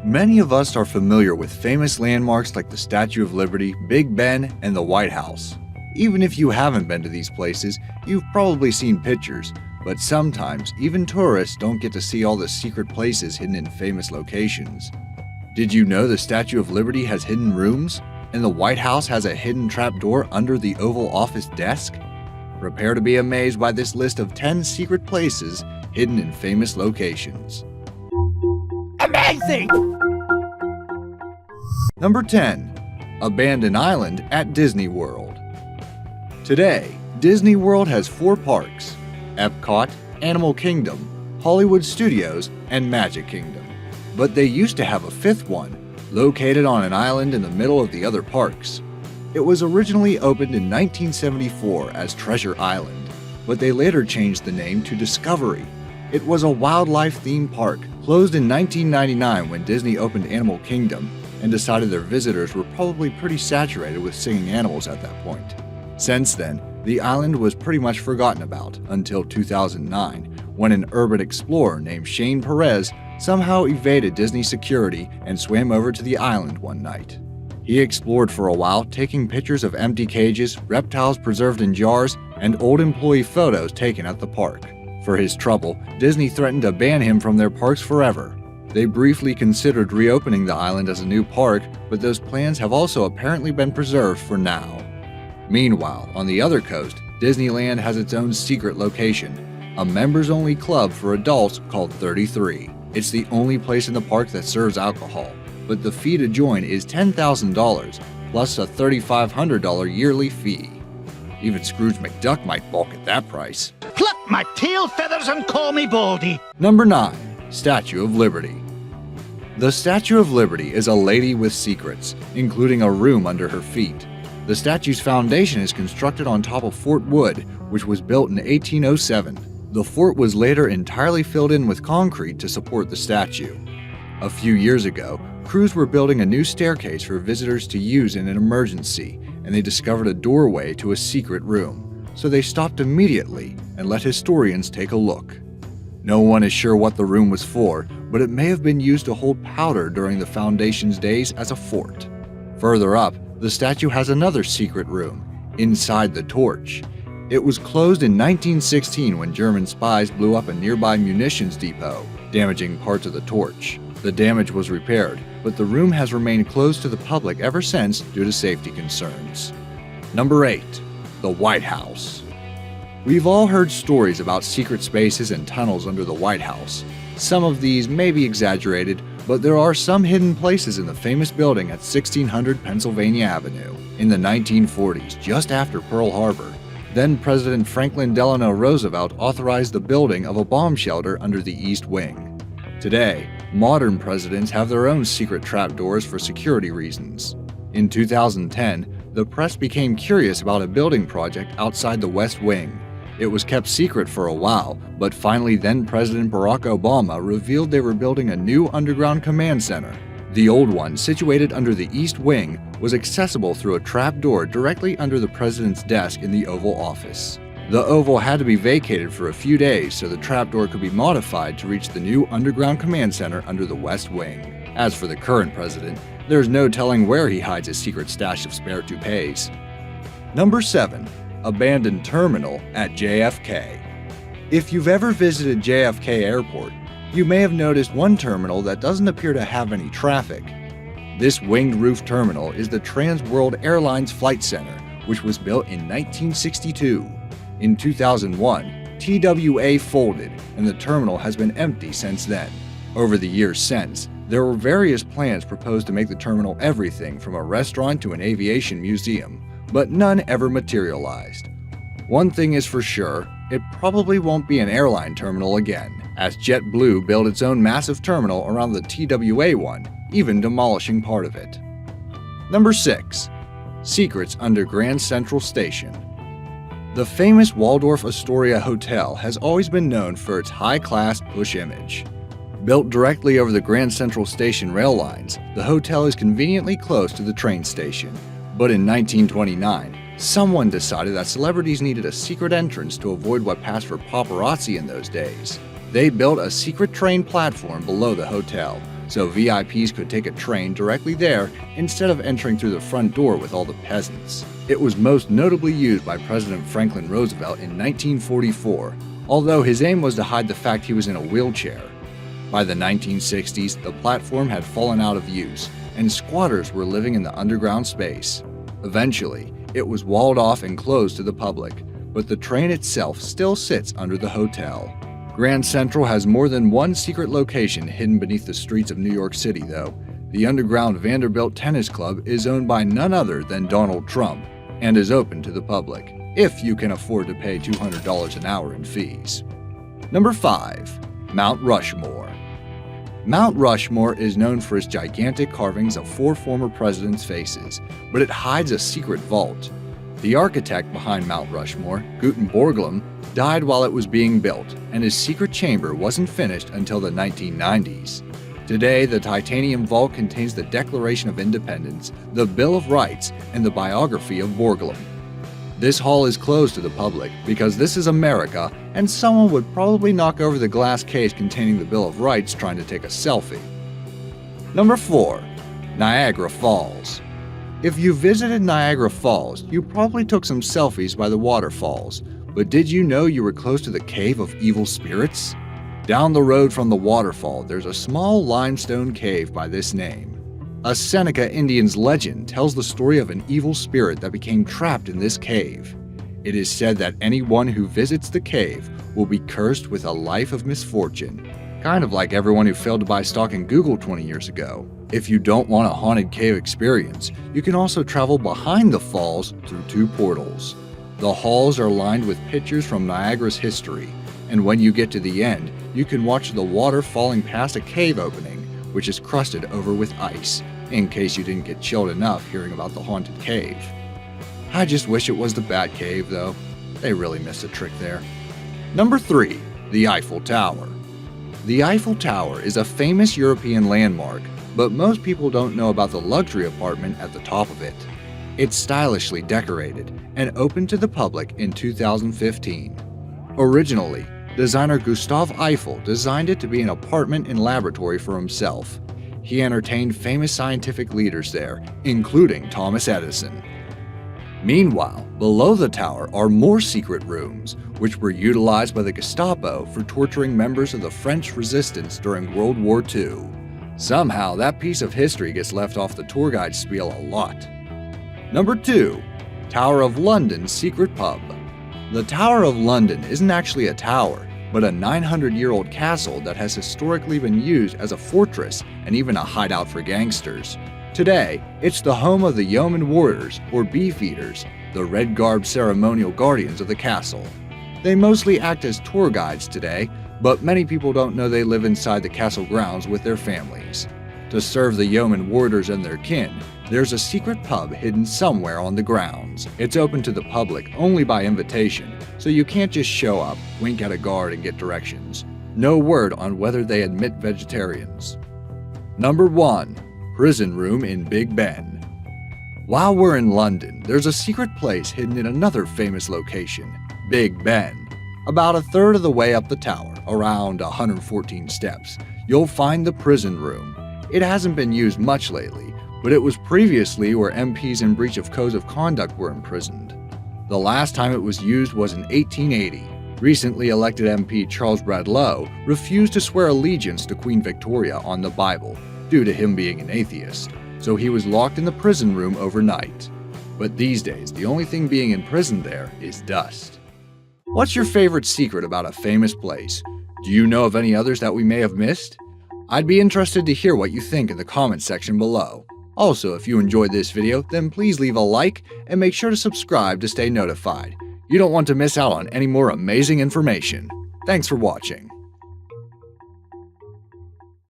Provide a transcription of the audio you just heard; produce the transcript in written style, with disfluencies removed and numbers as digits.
Many of us are familiar with famous landmarks like the Statue of Liberty, Big Ben, and the White House. Even if you haven't been to these places, you've probably seen pictures, but sometimes even tourists don't get to see all the secret places hidden in famous locations. Did you know the Statue of Liberty has hidden rooms? And the White House has a hidden trapdoor under the Oval Office desk? Prepare to be amazed by this list of 10 secret places hidden in famous locations. Amazing! Number 10. Abandoned Island at Disney World. Today, Disney World has 4 parks: Epcot, Animal Kingdom, Hollywood Studios, and Magic Kingdom. But they used to have a 5th one, located on an island in the middle of the other parks. It was originally opened in 1974 as Treasure Island, but they later changed the name to Discovery. It was a wildlife-themed park, closed in 1999 when Disney opened Animal Kingdom and decided their visitors were probably pretty saturated with singing animals at that point. Since then, the island was pretty much forgotten about until 2009, when an urban explorer named Shane Perez somehow evaded Disney security and swam over to the island one night. He explored for a while, taking pictures of empty cages, reptiles preserved in jars, and old employee photos taken at the park. For his trouble, Disney threatened to ban him from their parks forever. They briefly considered reopening the island as a new park, but those plans have also apparently been preserved for now. Meanwhile, on the other coast, Disneyland has its own secret location, a members-only club for adults called 33. It's the only place in the park that serves alcohol, but the fee to join is $10,000, plus a $3,500 yearly fee. Even Scrooge McDuck might balk at that price. Pluck my tail feathers and call me Baldy. Number 9. Statue of Liberty. The Statue of Liberty is a lady with secrets, including a room under her feet. The statue's foundation is constructed on top of Fort Wood, which was built in 1807. The fort was later entirely filled in with concrete to support the statue. A few years ago, crews were building a new staircase for visitors to use in an emergency, and they discovered a doorway to a secret room, so they stopped immediately and let historians take a look. No one is sure what the room was for, but it may have been used to hold powder during the foundation's days as a fort. Further up, the statue has another secret room, inside the torch. It was closed in 1916 when German spies blew up a nearby munitions depot, damaging parts of the torch. The damage was repaired, but the room has remained closed to the public ever since due to safety concerns. Number 8. The White House. We've all heard stories about secret spaces and tunnels under the White House. Some of these may be exaggerated, but there are some hidden places in the famous building at 1600 Pennsylvania Avenue. In the 1940s, just after Pearl Harbor, then President Franklin Delano Roosevelt authorized the building of a bomb shelter under the East Wing. Today, modern presidents have their own secret trapdoors for security reasons. In 2010, the press became curious about a building project outside the West Wing. It was kept secret for a while, but finally then-President Barack Obama revealed they were building a new underground command center. The old one, situated under the East Wing, was accessible through a trapdoor directly under the president's desk in the Oval Office. The Oval had to be vacated for a few days so the trapdoor could be modified to reach the new underground command center under the West Wing. As for the current president, there's no telling where he hides his secret stash of spare toupees. Number 7. Abandoned Terminal at JFK. If you've ever visited JFK Airport, you may have noticed one terminal that doesn't appear to have any traffic. This winged roof terminal is the Trans World Airlines Flight Center, which was built in 1962. In 2001, TWA folded, and the terminal has been empty since then. Over the years since, there were various plans proposed to make the terminal everything from a restaurant to an aviation museum, but none ever materialized. One thing is for sure, it probably won't be an airline terminal again, as JetBlue built its own massive terminal around the TWA one, even demolishing part of it. Number 6. Secrets under Grand Central Station. The famous Waldorf-Astoria Hotel has always been known for its high-class push image. Built directly over the Grand Central Station rail lines, the hotel is conveniently close to the train station. But in 1929, someone decided that celebrities needed a secret entrance to avoid what passed for paparazzi in those days. They built a secret train platform below the hotel, so VIPs could take a train directly there instead of entering through the front door with all the peasants. It was most notably used by President Franklin Roosevelt in 1944, although his aim was to hide the fact he was in a wheelchair. By the 1960s, the platform had fallen out of use, and squatters were living in the underground space. Eventually, it was walled off and closed to the public, but the train itself still sits under the hotel. Grand Central has more than one secret location hidden beneath the streets of New York City, though. The underground Vanderbilt Tennis Club is owned by none other than Donald Trump and is open to the public, if you can afford to pay $200 an hour in fees. Number 5. Mount Rushmore. Mount Rushmore is known for its gigantic carvings of 4 former presidents' faces, but it hides a secret vault. The architect behind Mount Rushmore, Guten Borglum, died while it was being built, and his secret chamber wasn't finished until the 1990s. Today, the titanium vault contains the Declaration of Independence, the Bill of Rights, and the biography of Borglum. This hall is closed to the public because this is America, and someone would probably knock over the glass case containing the Bill of Rights trying to take a selfie. Number 4. Niagara Falls. If you visited Niagara Falls, you probably took some selfies by the waterfalls, but did you know you were close to the Cave of Evil Spirits? Down the road from the waterfall, there's a small limestone cave by this name. A Seneca Indian's legend tells the story of an evil spirit that became trapped in this cave. It is said that anyone who visits the cave will be cursed with a life of misfortune, kind of like everyone who failed to buy stock in Google 20 years ago. If you don't want a haunted cave experience, you can also travel behind the falls through 2 portals. The halls are lined with pictures from Niagara's history, and when you get to the end, you can watch the water falling past a cave opening, which is crusted over with ice, in case you didn't get chilled enough hearing about the haunted cave. I just wish it was the Bat Cave, though. They really missed a trick there. Number 3. The Eiffel Tower. The Eiffel Tower is a famous European landmark, but most people don't know about the luxury apartment at the top of it. It's stylishly decorated and opened to the public in 2015. Originally, designer Gustave Eiffel designed it to be an apartment and laboratory for himself. He entertained famous scientific leaders there, including Thomas Edison. Meanwhile, below the tower are more secret rooms, which were utilized by the Gestapo for torturing members of the French resistance during World War II. Somehow, that piece of history gets left off the tour guide spiel a lot. Number 2. Tower of London's secret pub. The Tower of London isn't actually a tower, but a 900-year-old castle that has historically been used as a fortress and even a hideout for gangsters. Today, it's the home of the Yeoman Warders, or Beefeaters, the red-garbed ceremonial guardians of the castle. They mostly act as tour guides today, but many people don't know they live inside the castle grounds with their families. To serve the Yeoman Warders and their kin, there's a secret pub hidden somewhere on the grounds. It's open to the public only by invitation, so you can't just show up, wink at a guard, and get directions. No word on whether they admit vegetarians. Number 1. Prison Room in Big Ben. While we're in London, there's a secret place hidden in another famous location, Big Ben. About a third of the way up the tower, around 114 steps, you'll find the prison room. It hasn't been used much lately, but it was previously where MPs in breach of codes of conduct were imprisoned. The last time it was used was in 1880. Recently elected MP Charles Bradlaugh refused to swear allegiance to Queen Victoria on the Bible due to him being an atheist, so he was locked in the prison room overnight. But these days, the only thing being imprisoned there is dust. What's your favorite secret about a famous place? Do you know of any others that we may have missed? I'd be interested to hear what you think in the comments section below. Also, if you enjoyed this video, then please leave a like and make sure to subscribe to stay notified. You don't want to miss out on any more amazing information. Thanks for watching.